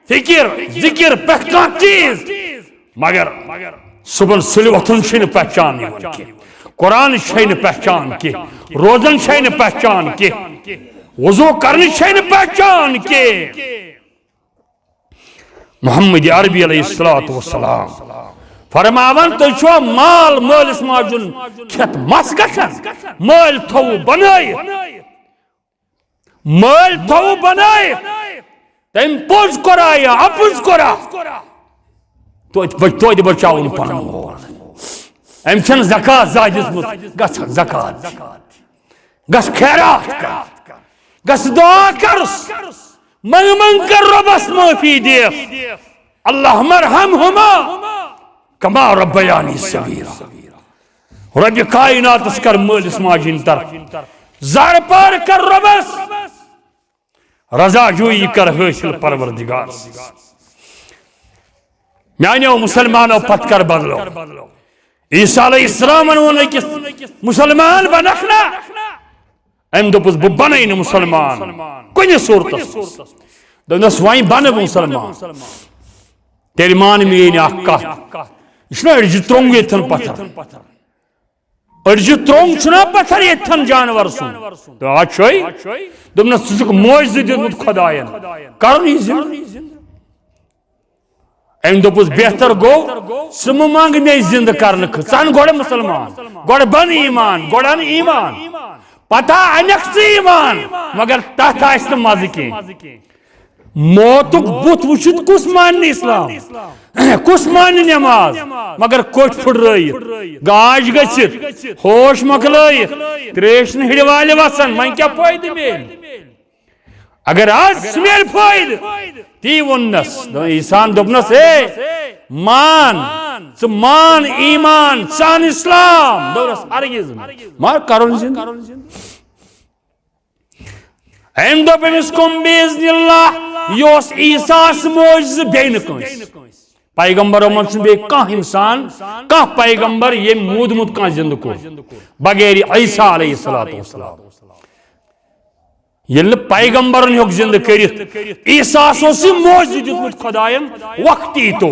فکر ذکر پہچان چیز مگر صبح سلی وطن چھن پہچان کی قرآن چھن پہچان کی روزن چھن پہچان کی وضو کرنے چھن پہچان کی محمد عربی علیہ السلام فرماون تو چھو مال مالس ماجن کھت مس گژھن مال تھو بنائے مال تھو بنائے تم پوز کرائے اپز کرا تو بچاؤن پنن مول ام چھن زکات زاجس مت گژھ زکات گژھ خیرات کر گژھ دعا کرس منگ کر ربس معافی دے اللہم ارحمہما کما ربیانی صغیرا رب کائنات اس کر مالس ماجن طرف زار پار کر ربس رضا جوئی کر حاصل پروردگار میانیو مسلمانو پت کر بدلو عیسیٰ علیہ السلام انہوں کس مسلمان بنخنا ام دوپس بنائن مسلمان کنی صورت دنس وائن بن مسلمان تیری مان میں اکھ یہ اڑجہ ترونگ یتن پتھر اڑجہ ترونگ چھنا پتھر یتن جانور سن تو آچھوئی دمنا سچک موجز دیت خدایان کرنی زند ام دوپس بہتر گو سم مانگ میں زند کرنک سان گوڑے مسلمان گوڑے بن ایمان گوڑن ایمان پتہ انکس ایمان مگر تحت آئیست مازی کی موتک بوت وچت کس ماننی اسلام کس ماننی نماز مگر کوٹ پھڑ رہی گاج گچت ہوش مکلائیت تریشن ہڑی والے وسن من کیا فائد میل اگر آج سمیل فائد تی ونس ایسان دبنس مان ایمان سان اسلام دورس ارگز مار کرون زند ایم دو پنس کم بیزن اللہ یوس عیسیٰ موجز بین کنس پیغمبر امن سن بے کان انسان کان پیغمبر یہ مود کان زند کو بغیر عیسیٰ علیہ السلام یل پیغمبرن ہوک زند کرت عیسیٰ سوسی موجز دیتمت خدایان وقتی تو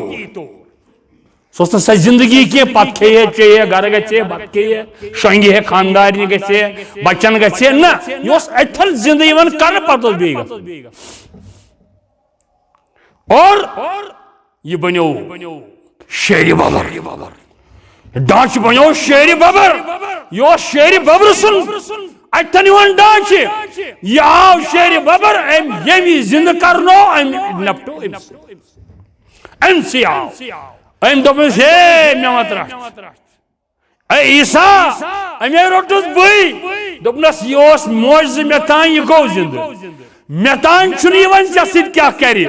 سوستا سا زندگی کی پت کھیے چیئے گھر گچے بت کھیے شنگی ہے خانداری گچے بچن گچے نا یہ اس اتھل زندگی من کر پتو بیگا اور یہ بنیو شیری بابر ڈانچ بنیو شیری بابر یہ شیری بابر سن اتھن یون ڈانچ یہ آو شیری بابر ایم یمی زند کرنو ایم نپٹو ایم سی آو ایم دوپنس ہے میامت راشت اے عیسیٰ امی روٹس بھئی دوپنس یہ اس موجز میتان یہ گو زند میتان چنی ون جسد کیا کری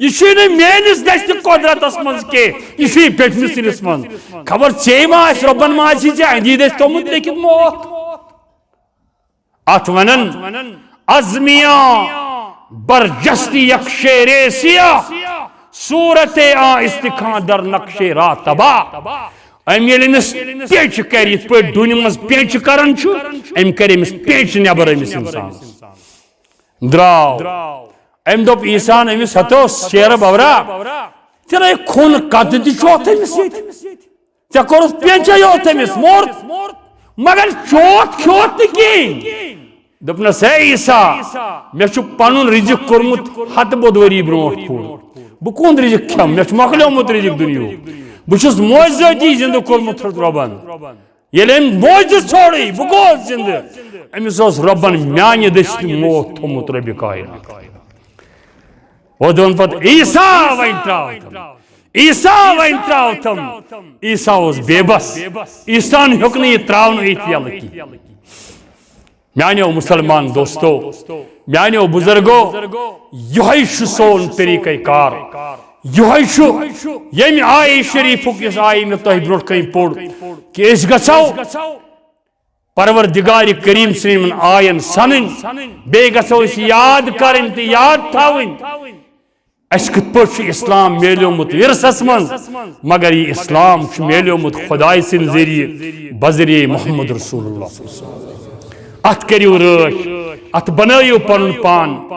یہ چھوئی مینس دست قدرت اسمنز کے یہ چھوئی پیٹن سنس من خبر چی ما اس ربن ما چی چی اندی دست تومت لیکن موت اتونن ازمیاں برجستی یک شیر سیاہ صورت استخان در نقش راتبا ام یلنس پیچ کریت پہ دنیا مز پیچ کرن چھو ام کرمس پیچ نبر امس انسان دراو ام دوپ عیسیٰ امس ہتو شیر بورا تیرا ایک خون قد دی چوت امس تیا کورس پیچا یوت امس مورت مگر چوت کھوت نکی دپنس ہے عیسیٰ میں چھو پانون رزق کرمت حد بدوری برونٹ پور بکون رزق کھم میں چھو مخلیومت رزق دنیو بچھس موجزاتی زندہ کرمت ربن یلی ام موجز چھوڑی بکوز زندہ امیس اس ربن میانی دشت موت تھومت ربی کائنا وہ دون پت عیسیٰ وین تراؤتم عیسیٰ وین تراؤتم عیسیٰ اس بے بس عیسیٰ نے حکنی تراؤن ایتی اللہ کی میانیو مسلمان دوستو میانیو بزرگو یہی شو سون طریقہ کار یہی شو یم آئی شریفک اس آئی میں تہ برونٹ کہیں پوڑ کہ اس گساو پروردگار کریم سن آئین سنن بے گساو اس یاد کرن تی یاد تھاون اس کت پہ اسلام میلیومت ورسس من مگر یہ اسلام میلیومت خدائے سن ذریعہ بذریعہ محمد رسول اللہ ات کریو رٲچھ ات بنٲیو پنن پان